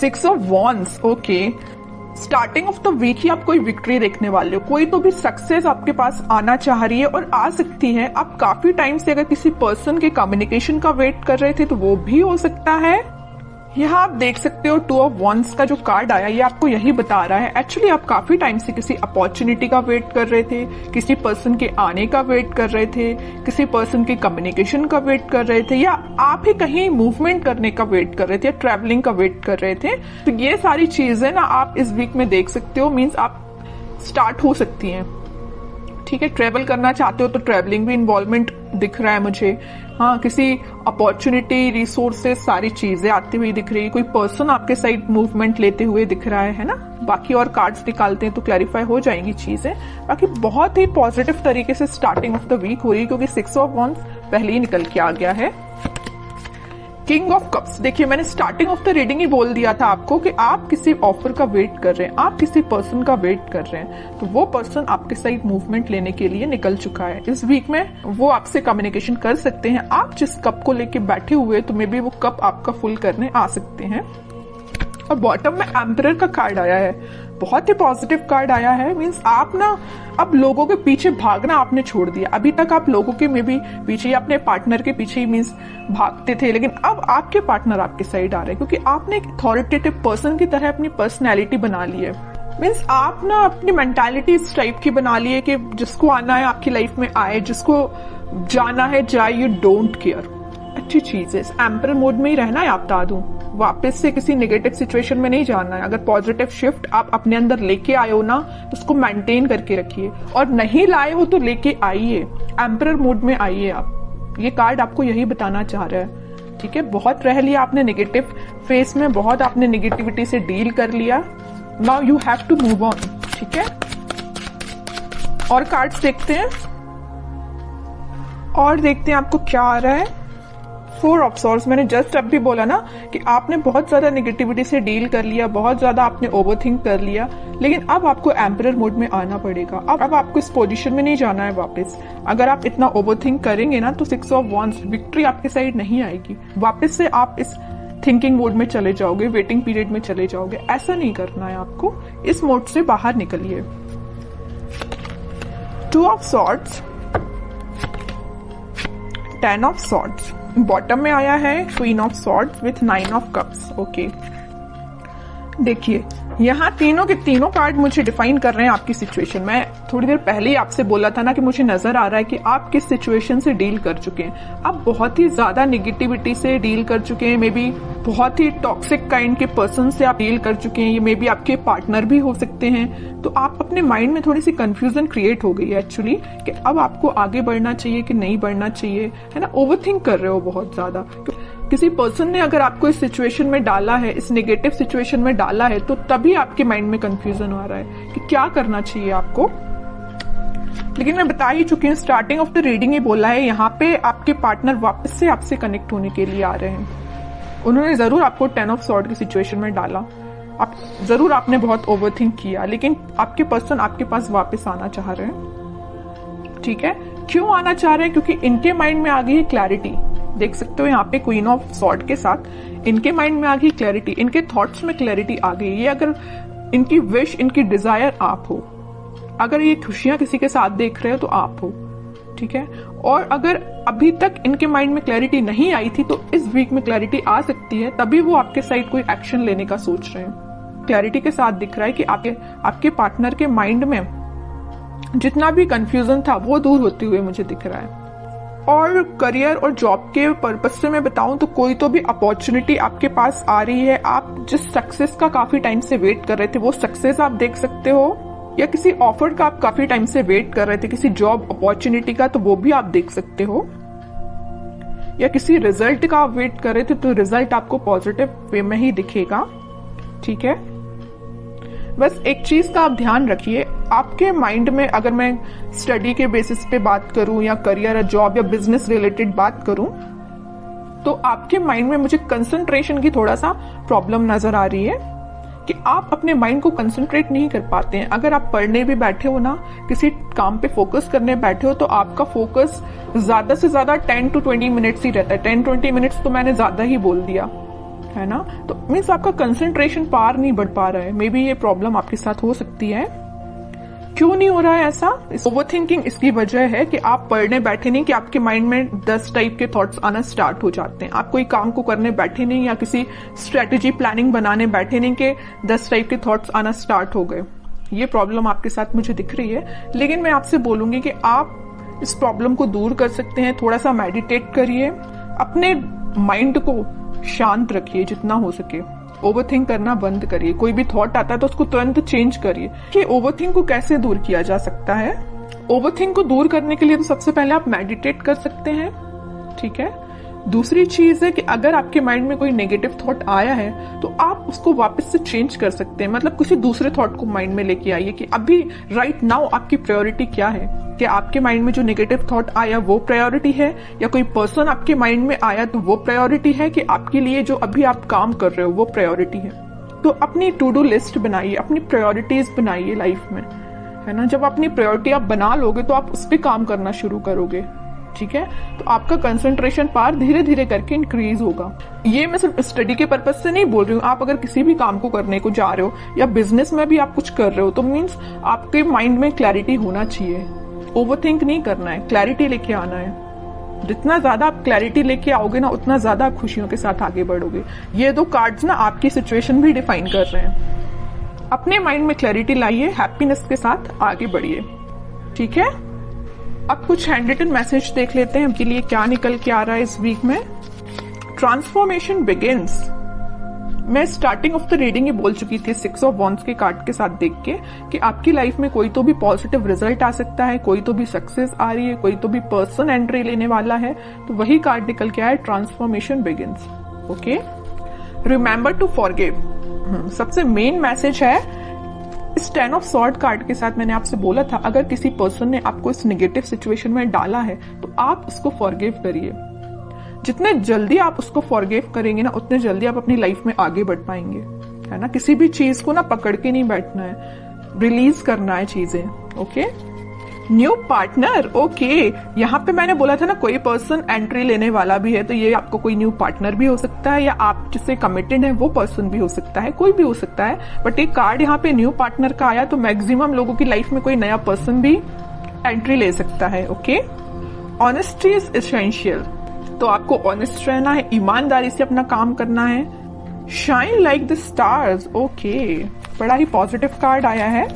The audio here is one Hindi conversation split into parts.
6 of wands, okay. Starting of the week ही आप कोई विक्ट्री देखने वाले हो, कोई तो भी सक्सेस आपके पास आना चाह रही है और आ सकती है। आप काफी टाइम से अगर किसी पर्सन के कम्युनिकेशन का वेट कर रहे थे तो वो भी हो सकता है। यहाँ आप देख सकते हो 2 ऑफ वॉन्ड्स का जो कार्ड आया ये आपको यही बता रहा है एक्चुअली आप काफी टाइम से किसी अपॉर्चुनिटी का वेट कर रहे थे, किसी पर्सन के आने का वेट कर रहे थे, किसी पर्सन के कम्युनिकेशन का वेट कर रहे थे, या आप ही कहीं मूवमेंट करने का वेट कर रहे थे या ट्रैवलिंग का वेट कर रहे थे। तो ये सारी चीजें ना आप इस वीक में देख सकते हो, मीन्स आप स्टार्ट हो सकती हैं। ठीक है, ट्रेवल करना चाहते हो तो ट्रेवलिंग भी इन्वॉल्वमेंट दिख रहा है मुझे। हाँ, किसी अपॉर्चुनिटी, रिसोर्सेस, सारी चीजें आती हुई दिख रही है। कोई पर्सन आपके साइड मूवमेंट लेते हुए दिख रहा है ना। बाकी और कार्ड्स निकालते हैं तो क्लैरिफाई हो जाएंगी चीजें। बाकी बहुत ही पॉजिटिव तरीके से स्टार्टिंग ऑफ द वीक हो रही है क्योंकि 6 ऑफ वॉन्ड्स पहले ही निकल के आ गया है। किंग ऑफ कप्स, देखिए मैंने स्टार्टिंग ऑफ द रीडिंग ही बोल दिया था आपको कि आप किसी ऑफर का वेट कर रहे हैं, आप किसी पर्सन का वेट कर रहे हैं, तो वो पर्सन आपके साइड मूवमेंट लेने के लिए निकल चुका है। इस वीक में वो आपसे कम्युनिकेशन कर सकते हैं। आप जिस कप को लेके बैठे हुए तो मे बी वो कप आपका फुल करने आ सकते हैं। और बॉटम में एम्परर का कार्ड आया है, बहुत ही पॉजिटिव कार्ड आया है। मींस आप ना अब लोगों के पीछे भागना आपने छोड़ दिया। अभी तक आप लोगों के में भी पीछे या अपने पार्टनर के पीछे ही मींस भागते थे, लेकिन अब आपके पार्टनर आपके साइड आ रहे हैं क्योंकि आपने एक अथॉरिटेटिव पर्सन की तरह अपनी पर्सनैलिटी बना ली है। मीन्स आप ना अपनी मेंटालिटी इस टाइप की बना ली है कि जिसको आना है आपकी लाइफ में आए, जिसको जाना है जाए, यू डोंट केयर। अच्छी चीज है, इस एम्परर मोड में ही रहना है। आप बता दूं, वापस से किसी नेगेटिव सिचुएशन में नहीं जाना है। अगर पॉजिटिव शिफ्ट आप अपने अंदर लेके आए हो ना तो उसको मेंटेन करके रखिए, और नहीं लाए हो तो लेके आइए, एम्परर मोड में आइए आप। ये कार्ड आपको यही बताना चाह रहा है। ठीक है, बहुत रह लिया आपने नेगेटिव फेस में, बहुत आपने नेगेटिविटी से डील कर लिया। Now you have to move on. ठीक है, और कार्ड्स देखते हैं आपको क्या आ रहा है। 4 ऑफ सॉर्ड्स, मैंने जस्ट अब भी बोला ना कि आपने बहुत ज्यादा नेगेटिविटी से डील कर लिया, बहुत ज्यादा आपने ओवरथिंक कर लिया, लेकिन अब आपको एम्परर मोड में आना पड़ेगा। अब आपको इस पोजीशन में नहीं जाना है वापस। अगर आप इतना ओवरथिंक करेंगे ना तो 6 ऑफ वॉन्ड्स, विक्ट्री आपके साइड नहीं आएगी। वापस से आप इस थिंकिंग मोड में चले जाओगे, वेटिंग पीरियड में चले जाओगे। ऐसा नहीं करना है आपको, इस मोड से बाहर निकलिए। 2 of swords, 10 of swords, bottom में आया है queen of swords with 9 of cups. Okay, देखिए यहाँ तीनों के तीनों कार्ड मुझे डिफाइन कर रहे हैं आपकी सिचुएशन। मैं थोड़ी देर पहले ही आपसे बोला था ना कि मुझे नजर आ रहा है कि आप किस सिचुएशन से डील कर चुके हैं। आप बहुत ही ज्यादा नेगेटिविटी से डील कर चुके हैं, मे बी बहुत ही टॉक्सिक काइंड के पर्सन से आप डील कर चुके हैं। ये मे बी आपके पार्टनर भी हो सकते हैं। तो आप अपने माइंड में थोड़ी सी कंफ्यूजन क्रिएट हो गई है एक्चुअली कि अब आपको आगे बढ़ना चाहिए कि नहीं बढ़ना चाहिए, है ना। ओवरथिंक कर रहे हो बहुत ज्यादा। किसी पर्सन ने अगर आपको इस सिचुएशन में डाला है, इस नेगेटिव सिचुएशन में डाला है, तो तभी आपके माइंड में कंफ्यूजन आ रहा है कि क्या करना चाहिए आपको। लेकिन मैं बता ही चुकी हूँ, स्टार्टिंग ऑफ द रीडिंग ही बोला है, यहाँ पे आपके पार्टनर वापस से आपसे कनेक्ट होने के लिए आ रहे हैं। उन्होंने जरूर आपको 10 ऑफ सॉर्ड की सिचुएशन में डाला, आप जरूर आपने बहुत ओवरथिंक किया, लेकिन आपके पर्सन आपके पास वापस आना चाह रहे हैं। ठीक है, क्यों आना चाह रहे हैं? क्योंकि इनके माइंड में आ गई है क्लैरिटी। देख सकते हो यहाँ पे क्वीन ऑफ सॉर्ड के साथ इनके माइंड में आ गई क्लैरिटी, इनके थॉट्स में क्लैरिटी आ गई। ये अगर इनकी विश, इनकी डिजायर आप हो, अगर ये खुशियां किसी के साथ देख रहे हो तो आप हो। ठीक है, और अगर अभी तक इनके माइंड में क्लैरिटी नहीं आई थी तो इस वीक में क्लैरिटी आ सकती है, तभी वो आपके साइड कोई एक्शन लेने का सोच रहे हैं। क्लैरिटी के साथ दिख रहा है कि आपके पार्टनर के माइंड में जितना भी कंफ्यूजन था वो दूर होते हुए मुझे दिख रहा है। और करियर और जॉब के पर्पज से मैं बताऊं तो कोई तो भी अपॉर्चुनिटी आपके पास आ रही है। आप जिस सक्सेस का काफी टाइम से वेट कर रहे थे वो सक्सेस आप देख सकते हो, या किसी ऑफर का आप काफी टाइम से वेट कर रहे थे, किसी जॉब अपॉर्चुनिटी का, तो वो भी आप देख सकते हो। या किसी रिजल्ट का आप वेट कर रहे थे तो रिजल्ट आपको पॉजिटिव वे में ही दिखेगा। ठीक है, बस एक चीज का आप ध्यान रखिए, आपके माइंड में, अगर मैं स्टडी के बेसिस पे बात करूं या करियर या जॉब या बिजनेस रिलेटेड बात करूं, तो आपके माइंड में मुझे कंसंट्रेशन की थोड़ा सा प्रॉब्लम नजर आ रही है कि आप अपने माइंड को कंसंट्रेट नहीं कर पाते हैं। अगर आप पढ़ने भी बैठे हो ना, किसी काम पे फोकस करने बैठे हो, तो आपका फोकस ज्यादा से ज्यादा 10 to 20 मिनट्स ही रहता है। 10-20 मिनट्स तो मैंने ज्यादा ही बोल दिया, है ना। तो मीन्स आपका कंसंट्रेशन पार नहीं बढ़ पा रहा है, मे बी ये प्रॉब्लम आपके साथ हो सकती है। क्यों नहीं हो रहा है ऐसा? ओवर थिंकिंग इसकी वजह है कि आप पढ़ने बैठे नहीं कि आपके माइंड में 10 टाइप के थॉट्स आना स्टार्ट हो जाते हैं। आप कोई काम को करने बैठे नहीं या किसी स्ट्रेटेजी प्लानिंग बनाने बैठे नहीं कि 10 टाइप के थॉट्स आना स्टार्ट हो गए। ये प्रॉब्लम आपके साथ मुझे दिख रही है, लेकिन मैं आपसे बोलूंगी कि आप इस प्रॉब्लम को दूर कर सकते हैं। थोड़ा सा मेडिटेट करिए, अपने माइंड को शांत रखिए जितना हो सके, ओवरथिंक करना बंद करिए। कोई भी थॉट आता है तो उसको तुरंत चेंज करिए। कि ओवरथिंक को कैसे दूर किया जा सकता है? ओवरथिंक को दूर करने के लिए तो सबसे पहले आप मेडिटेट कर सकते हैं, ठीक है। दूसरी चीज है कि अगर आपके माइंड में कोई नेगेटिव थॉट आया है तो आप उसको वापस से चेंज कर सकते हैं। मतलब किसी दूसरे थॉट को माइंड में लेके आइए कि अभी राइट नाउ आपकी प्रायोरिटी क्या है। कि आपके माइंड में जो नेगेटिव थॉट आया वो प्रायोरिटी है, या कोई पर्सन आपके माइंड में आया तो वो प्रायोरिटी है, कि आपके लिए जो अभी आप काम कर रहे हो वो प्रायोरिटी है। तो अपनी टू डू लिस्ट बनाइए, अपनी प्रायोरिटीज बनाइए लाइफ में, है ना। जब अपनी प्रायोरिटी आप बना लोगे तो आप उस पर काम करना शुरू करोगे, ठीक है। तो आपका कंसंट्रेशन पावर धीरे धीरे करके इंक्रीज होगा। ये मैं सिर्फ स्टडी के पर्पज से नहीं बोल रही हूँ। आप अगर किसी भी काम को करने को जा रहे हो या बिजनेस में भी आप कुछ कर रहे हो तो मीन्स आपके माइंड में क्लैरिटी होना चाहिए। ओवरथिंक नहीं करना है, क्लैरिटी लेके आना है। जितना ज्यादा आप क्लैरिटी लेके आओगे ना, उतना ज्यादा आप खुशियों के साथ आगे बढ़ोगे। ये 2 कार्ड्स ना आपकी सिचुएशन भी डिफाइन कर रहे हैं। अपने माइंड में क्लैरिटी लाइए, हैप्पीनेस के साथ आगे बढ़िए, ठीक है। अब कुछ हैंड रिटन मैसेज देख लेते हैं आपके लिए क्या निकल के आ रहा है इस वीक में। Transformation begins. मैं स्टार्टिंग ऑफ द रीडिंग ये बोल चुकी थी 6 ऑफ वॉन्ड्स के कार्ड के साथ देख के कि आपकी लाइफ में कोई तो भी पॉजिटिव रिजल्ट आ सकता है, कोई तो भी सक्सेस आ रही है, कोई तो भी पर्सन एंट्री लेने वाला है। तो वही कार्ड निकल के आया है, transformation begins. Okay, remember to forgive. सबसे मेन मैसेज है इस 10 ऑफ सॉर्ड कार्ड के साथ। मैंने आपसे बोला था अगर किसी पर्सन ने आपको इस नेगेटिव सिचुएशन में डाला है तो आप उसको फॉरगिव करिए। जितने जल्दी आप उसको फॉरगिव करेंगे ना, उतने जल्दी आप अपनी लाइफ में आगे बढ़ पाएंगे, है ना। किसी भी चीज को ना पकड़ के नहीं बैठना है, रिलीज करना है चीजें। Okay, new partner. ओके, यहाँ पे मैंने बोला था ना कोई पर्सन एंट्री लेने वाला भी है, तो ये आपको कोई न्यू पार्टनर भी हो सकता है, या आप जिससे कमिटेड है वो पर्सन भी हो सकता है, कोई भी हो सकता है। बट एक कार्ड यहाँ पे न्यू पार्टनर का आया, तो मैक्सिमम लोगों की लाइफ में कोई नया पर्सन भी एंट्री ले सकता है। Okay, honesty is essential. तो आपको ऑनेस्ट रहना है, ईमानदारी से अपना काम करना है। Shine like the stars. Okay, बड़ा ही पॉजिटिव कार्ड आया है।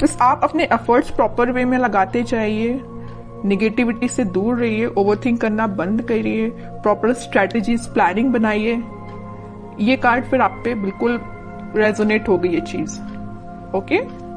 बस आप अपने एफर्ट्स प्रॉपर वे में लगाते जाइए, निगेटिविटी से दूर रहिए, ओवरथिंक करना बंद करिए, प्रॉपर स्ट्रेटेजीज प्लानिंग बनाइए। ये कार्ड फिर आप पे बिल्कुल रेजोनेट हो गई ये चीज। ओके।